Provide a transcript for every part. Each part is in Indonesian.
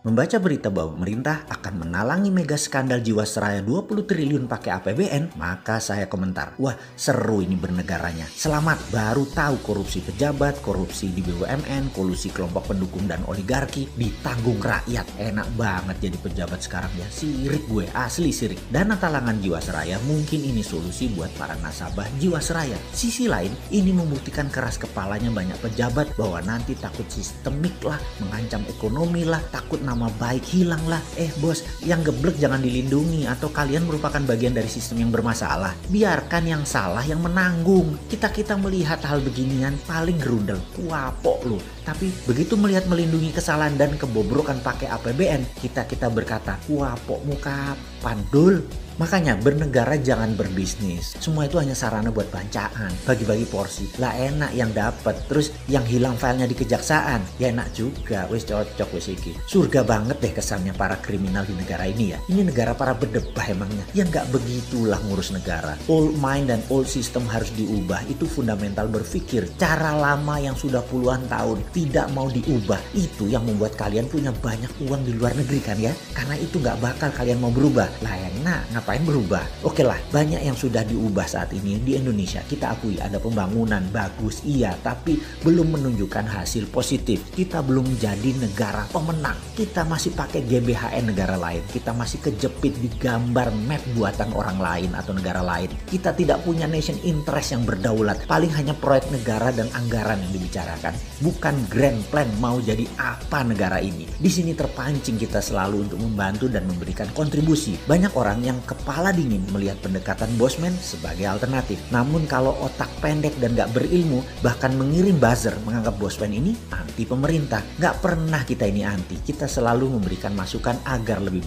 Membaca berita bahwa pemerintah akan menalangi mega skandal Jiwasraya 20 triliun pakai APBN, maka saya komentar, wah seru ini bernegaranya. Selamat, baru tahu korupsi pejabat, korupsi di BUMN, kolusi kelompok pendukung dan oligarki ditanggung rakyat. Enak banget jadi pejabat sekarang ya, sirik gue, asli sirik. Dana talangan Jiwasraya mungkin ini solusi buat para nasabah Jiwasraya. Sisi lain, ini membuktikan keras kepalanya banyak pejabat bahwa nanti takut sistemik lah, mengancam ekonomi lah, takut nama baik hilang lah. Bos, yang geblek jangan dilindungi atau kalian merupakan bagian dari sistem yang bermasalah. Biarkan yang salah yang menanggung. Kita melihat hal beginian paling gerundel, kuapok lu. Tapi begitu melihat melindungi kesalahan dan kebobrokan pakai APBN, kita berkata, kuapok muka pandul. Makanya bernegara jangan berbisnis. Semua itu hanya sarana buat bancaan, bagi-bagi porsi. Lah enak yang dapat, terus yang hilang filenya di kejaksaan. Ya enak juga, wis cocok wis iki. Surga banget deh kesannya para kriminal di negara ini ya. Ini negara para berdebah emangnya. Ya nggak begitulah ngurus negara. Old mind dan old system harus diubah. Itu fundamental berpikir. Cara lama yang sudah puluhan tahun tidak mau diubah. Itu yang membuat kalian punya banyak uang di luar negeri kan ya. Karena itu nggak bakal kalian mau berubah. Lah enak, ngapain berubah? Oke lah, banyak yang sudah diubah saat ini di Indonesia. Kita akui ada pembangunan bagus, iya, tapi belum menunjukkan hasil positif. Kita belum jadi negara pemenang. Kita masih pakai GBHN negara lain. Kita masih kejepit di gambar map buatan orang lain atau negara lain. Kita tidak punya nation interest yang berdaulat. Paling hanya proyek negara dan anggaran yang dibicarakan. Bukan grand plan mau jadi apa negara ini. Di sini terpancing kita selalu untuk membantu dan memberikan kontribusi. Banyak orang yang kepala dingin melihat pendekatan bosman sebagai alternatif. Namun kalau otak pendek dan gak berilmu, bahkan mengirim buzzer menganggap bosman ini anti pemerintah. Gak pernah kita ini anti. Kita selalu memberikan masukan agar lebih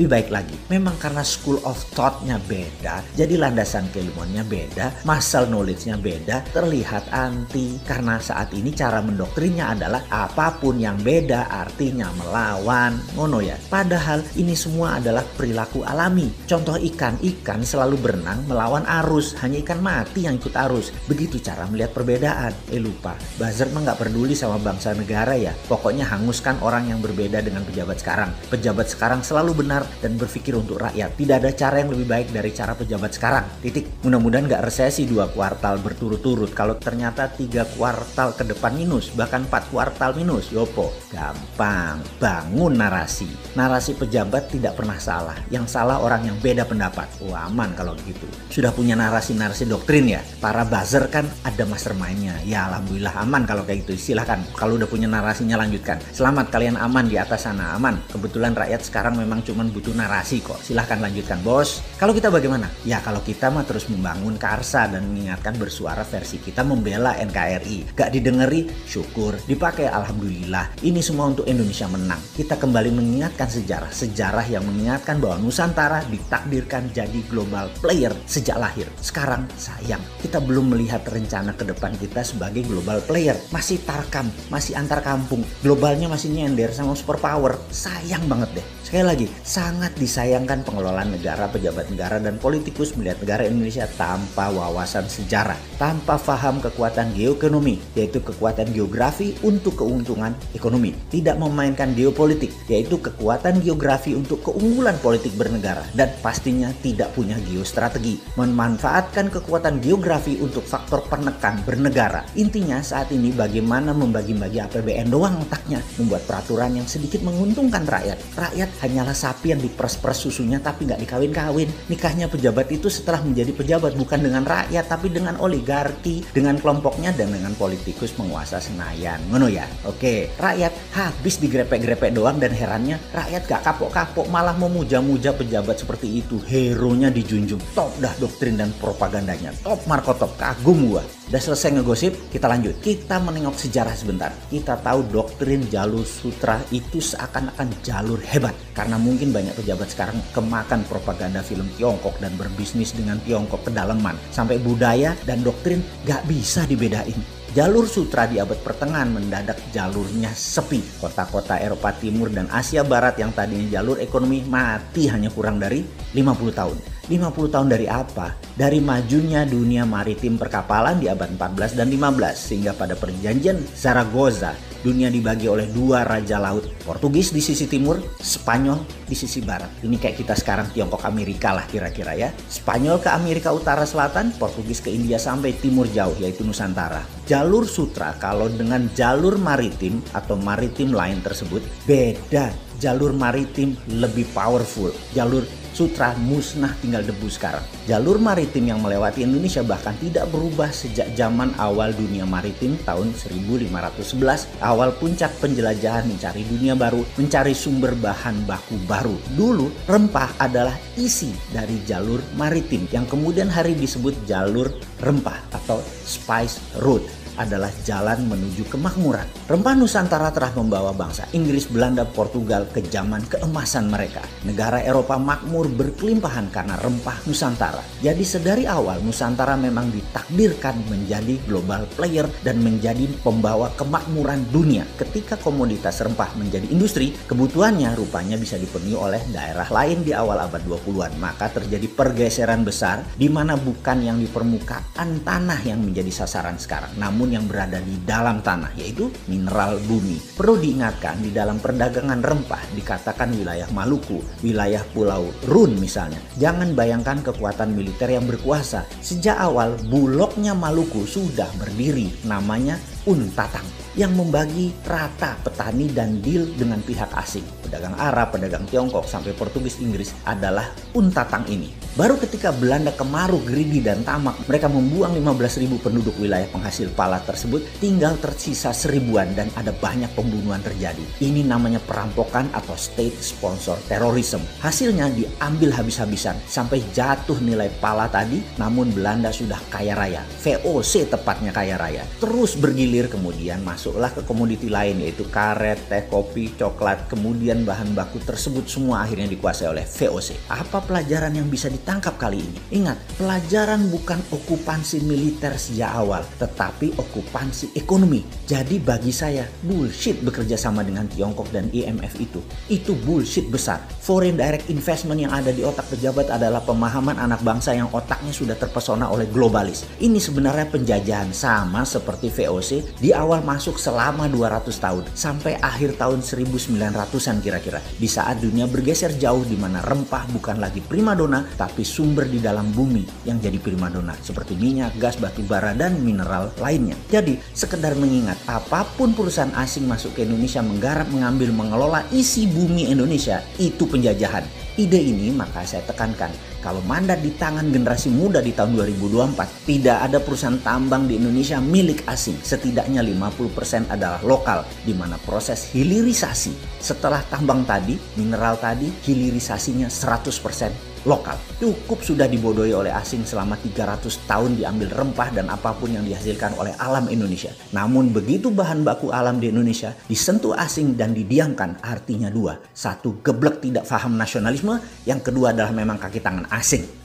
baik lagi. Memang karena school of thought-nya beda, jadi landasan keilmuannya beda, muscle knowledge-nya beda, terlihat anti. Karena saat ini cara mendoktrinnya adalah apapun yang beda artinya melawan. Ngono ya. Padahal ini semua adalah perilaku alami. Contoh ikan selalu berenang melawan arus. Hanya ikan mati yang ikut arus. Begitu cara melihat perbedaan. Lupa, buzzer mah gak peduli sama bangsa negara ya. Pokoknya hanguskan orang yang berbeda dengan pejabat sekarang. Pejabat sekarang selalu benar dan berpikir untuk rakyat. Tidak ada cara yang lebih baik dari cara pejabat sekarang. Titik. Mudah-mudahan gak resesi 2 kuartal berturut-turut. Kalau ternyata 3 kuartal ke depan minus, bahkan 4 kuartal minus, yopo. Gampang. Bangun narasi. Narasi pejabat tidak pernah salah. Yang salah orang yang beda pendapat. Aman kalau gitu. Sudah punya narasi-narasi doktrin ya. Para buzzer kan ada mastermind-nya. Ya alhamdulillah aman kalau kayak gitu. Silahkan. Kalau udah punya narasinya lanjutkan. Selamat kalian aman di atas sana. Aman. Kebetulan rakyat sekarang memang cuma butuh narasi kok. Silahkan lanjutkan bos. Kalau kita bagaimana? Ya kalau kita mah terus membangun karsa dan mengingatkan bersuara versi kita membela NKRI. Gak didengeri, syukur. Dipakai alhamdulillah. Ini semua untuk Indonesia menang. Kita kembali mengingatkan sejarah. Sejarah yang mengingatkan bahwa Nusantara ditakdirkan jadi global player sejak lahir. Sekarang sayang, kita belum melihat rencana ke depan kita sebagai global player. Masih tarkam, masih antar kampung. Globalnya masih nyender sama superpower. Sayang banget deh. Sekali lagi, sangat disayangkan pengelolaan negara, pejabat negara, dan politikus melihat negara Indonesia tanpa wawasan sejarah. Tanpa paham kekuatan geoekonomi, yaitu kekuatan geografi untuk keuntungan ekonomi. Tidak memainkan geopolitik, yaitu kekuatan geografi untuk keunggulan politik bernegara. Dan pastinya tidak punya geostrategi. Memanfaatkan kekuatan geografi untuk faktor penekan bernegara. Intinya saat ini bagaimana membagi-bagi APBN doang otaknya. Membuat peraturan yang sedikit menguntungkan rakyat. Rakyat hanyalah sapi yang diperes-peres susunya tapi nggak dikawin-kawin. Nikahnya pejabat itu setelah menjadi pejabat bukan dengan rakyat tapi dengan oligarki, dengan kelompoknya dan dengan politikus penguasa Senayan. Ngono ya? Oke, rakyat habis digrepek-grepek doang dan herannya rakyat gak kapok-kapok malah memuja-muja pejabat seperti itu. Hero-nya dijunjung. Top dah doktrin dan propagandanya. Top Marco top. Kagum gua. Udah selesai ngegosip, kita lanjut. Kita menengok sejarah sebentar. Kita tahu doktrin jalur sutra itu seakan-akan jalur hebat. Karena mungkin banyak pejabat sekarang kemakan propaganda film Tiongkok dan berbisnis dengan Tiongkok kedalaman. Sampai budaya dan doktrin gak bisa dibedain. Jalur sutra di abad pertengahan mendadak jalurnya sepi. Kota-kota Eropa Timur dan Asia Barat yang tadinya jalur ekonomi mati hanya kurang dari 50 tahun. 50 tahun dari apa? Dari majunya dunia maritim perkapalan di abad 14 dan 15. Sehingga pada perjanjian Zaragoza, dunia dibagi oleh 2 raja laut Portugis di sisi timur, Spanyol di sisi barat. Ini kayak kita sekarang Tiongkok Amerika lah kira-kira ya. Spanyol ke Amerika Utara Selatan, Portugis ke India sampai timur jauh yaitu Nusantara. Jalur sutra kalau dengan jalur maritim atau maritim line tersebut beda. Jalur maritim lebih powerful. Jalur sutra musnah tinggal debu sekarang. Jalur maritim yang melewati Indonesia bahkan tidak berubah sejak zaman awal dunia maritim tahun 1511. Awal puncak penjelajahan mencari dunia baru, mencari sumber bahan baku baru. Dulu rempah adalah isi dari jalur maritim yang kemudian hari disebut jalur rempah atau spice route. Adalah jalan menuju kemakmuran. Rempah Nusantara telah membawa bangsa Inggris, Belanda, Portugal ke zaman keemasan mereka. Negara Eropa makmur berkelimpahan karena rempah Nusantara. Jadi sedari awal Nusantara memang ditakdirkan menjadi global player dan menjadi pembawa kemakmuran dunia. Ketika komoditas rempah menjadi industri, kebutuhannya rupanya bisa dipenuhi oleh daerah lain di awal abad 20-an. Maka terjadi pergeseran besar di mana bukan yang di permukaan tanah yang menjadi sasaran sekarang, namun yang berada di dalam tanah, yaitu mineral bumi. Perlu diingatkan, di dalam perdagangan rempah dikatakan wilayah Maluku, wilayah Pulau Run misalnya. Jangan bayangkan kekuatan militer yang berkuasa. Sejak awal Bulognya Maluku sudah berdiri, namanya Untatang, yang membagi rata petani dan deal dengan pihak asing. Pedagang Arab, pedagang Tiongkok, sampai Portugis, Inggris adalah Untatang ini. Baru ketika Belanda kemaru, greedy dan tamak, mereka membuang 15.000 penduduk wilayah penghasil pala tersebut, tinggal tersisa 1000-an dan ada banyak pembunuhan terjadi. Ini namanya perampokan atau state sponsor terrorism. Hasilnya diambil habis-habisan sampai jatuh nilai pala tadi, namun Belanda sudah kaya raya. VOC tepatnya kaya raya. Terus bergilir, kemudian masuklah ke komoditi lain yaitu karet, teh, kopi, coklat. Kemudian bahan baku tersebut semua akhirnya dikuasai oleh VOC. Apa pelajaran yang bisa ditangkap kali ini? Ingat, pelajaran bukan okupansi militer sejak awal, tetapi okupansi ekonomi. Jadi bagi saya, bullshit bekerja sama dengan Tiongkok dan IMF itu. Itu bullshit besar. Foreign direct investment yang ada di otak pejabat adalah pemahaman anak bangsa yang otaknya sudah terpesona oleh globalis. Ini sebenarnya penjajahan sama seperti VOC di awal masuk selama 200 tahun sampai akhir tahun 1900-an kira-kira. Di saat dunia bergeser jauh di mana rempah bukan lagi primadona tapi sumber di dalam bumi yang jadi primadona seperti minyak, gas, batu bara dan mineral lainnya. Jadi sekedar mengingat, apapun perusahaan asing masuk ke Indonesia menggarap, mengambil, mengelola isi bumi Indonesia, itu penjajahan. Ide ini maka saya tekankan, kalau mandat di tangan generasi muda di tahun 2024, tidak ada perusahaan tambang di Indonesia milik asing. Setidaknya 50% adalah lokal, di mana proses hilirisasi setelah tambang tadi, mineral tadi, hilirisasinya 100% lokal. Cukup sudah dibodohi oleh asing selama 300 tahun diambil rempah dan apapun yang dihasilkan oleh alam Indonesia. Namun begitu bahan baku alam di Indonesia disentuh asing dan didiamkan, artinya dua. Satu, geblek tidak paham nasionalisme. Yang kedua adalah memang kaki tangan asing.